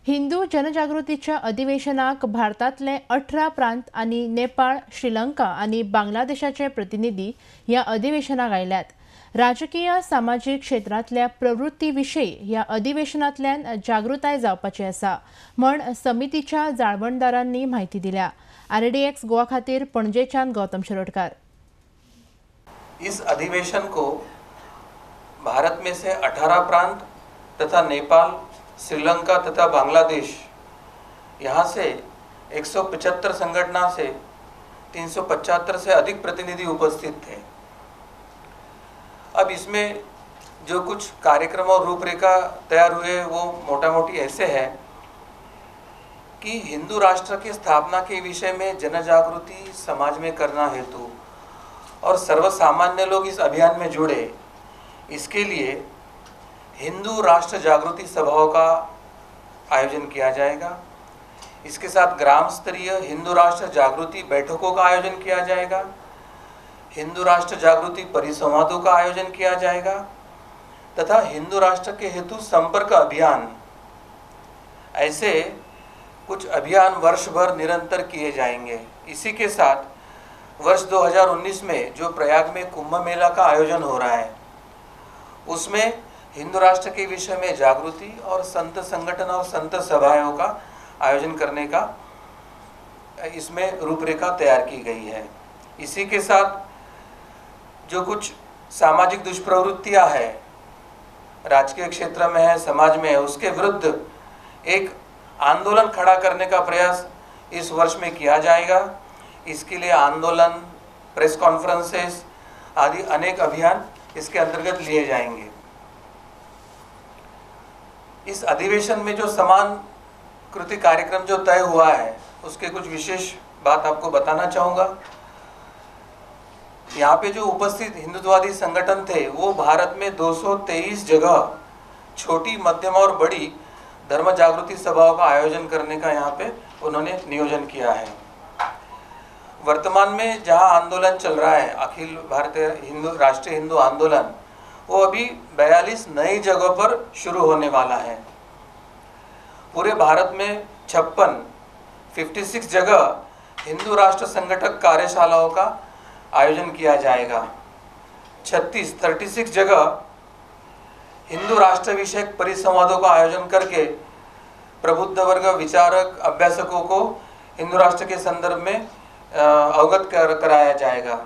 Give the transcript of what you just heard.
हिंदू जनजागृतीच्या अधिवेशनाक भारतातले 18 प्रांत आणि नेपाळ, श्रीलंका आणि बांगलादेशाचे प्रतिनिधी या अधिवेशनाक आयल्यात। राजकीय सामाजिक क्षेत्रातल्या प्रवृत्तीविषयी या अधिवेशनातल्यान जागृताय जावपाची आसा म्हण समितीच्या जाळवणदारांनी माहिती दिल्या। RDX गोवा खातीर पणजेच्यान गौतम शिरोडकार। इस अधिवेशन को भारत में से 18 प्रांत तथा नेपाल, श्रीलंका तथा बांग्लादेश यहाँ से 175 संगठना से 375 से अधिक प्रतिनिधि उपस्थित थे। अब इसमें जो कुछ कार्यक्रम और रूपरेखा तैयार हुए वो मोटा मोटी ऐसे है कि हिंदू राष्ट्र की स्थापना के विषय में जनजागृति समाज में करना हेतु और सर्वसामान्य लोग इस अभियान में जुड़े, इसके लिए हिंदू राष्ट्र जागृति सभाओं का आयोजन किया जाएगा। इसके साथ ग्राम स्तरीय हिंदू राष्ट्र जागृति बैठकों का आयोजन किया जाएगा, हिंदू राष्ट्र जागृति परिसंवादों का आयोजन किया जाएगा तथा हिंदू राष्ट्र के हेतु संपर्क अभियान, ऐसे कुछ अभियान वर्ष भर निरंतर किए जाएंगे। इसी के साथ वर्ष 2019 में जो प्रयाग में कुंभ मेला का आयोजन हो रहा है, उसमें हिंदू राष्ट्र के विषय में जागृति और संत संगठन और संत सभाओं का आयोजन करने का इसमें रूपरेखा तैयार की गई है। इसी के साथ जो कुछ सामाजिक दुष्प्रवृत्तियां हैं, राजकीय क्षेत्र में है, समाज में है, उसके विरुद्ध एक आंदोलन खड़ा करने का प्रयास इस वर्ष में किया जाएगा। इसके लिए आंदोलन, प्रेस कॉन्फ्रेंसेस आदि अनेक अभियान इसके अंतर्गत लिए जाएंगे। इस अधिवेशन में जो समान कृति कार्यक्रम जो तय हुआ है, उसके कुछ विशेष बात आपको बताना चाहूँगा। यहाँ पे जो उपस्थित हिंदुत्ववादी संगठन थे वो भारत में 223 जगह छोटी, मध्यम और बड़ी धर्म जागृति सभाओं का आयोजन करने का यहाँ पे उन्होंने नियोजन किया है। वर्तमान में जहाँ आंदोलन चल रहा है, अखिल भारतीय हिंदू राष्ट्रीय हिंदू आंदोलन, वो अभी 42 नई जगहों पर शुरू होने वाला है। पूरे भारत में 56 जगह हिंदू राष्ट्र संगठक कार्यशालाओं का आयोजन किया जाएगा। 36 जगह हिंदू राष्ट्र विषयक परिसंवादों का आयोजन करके प्रबुद्ध वर्ग, विचारक, अभ्यासकों को हिंदू राष्ट्र के संदर्भ में अवगत कराया जाएगा।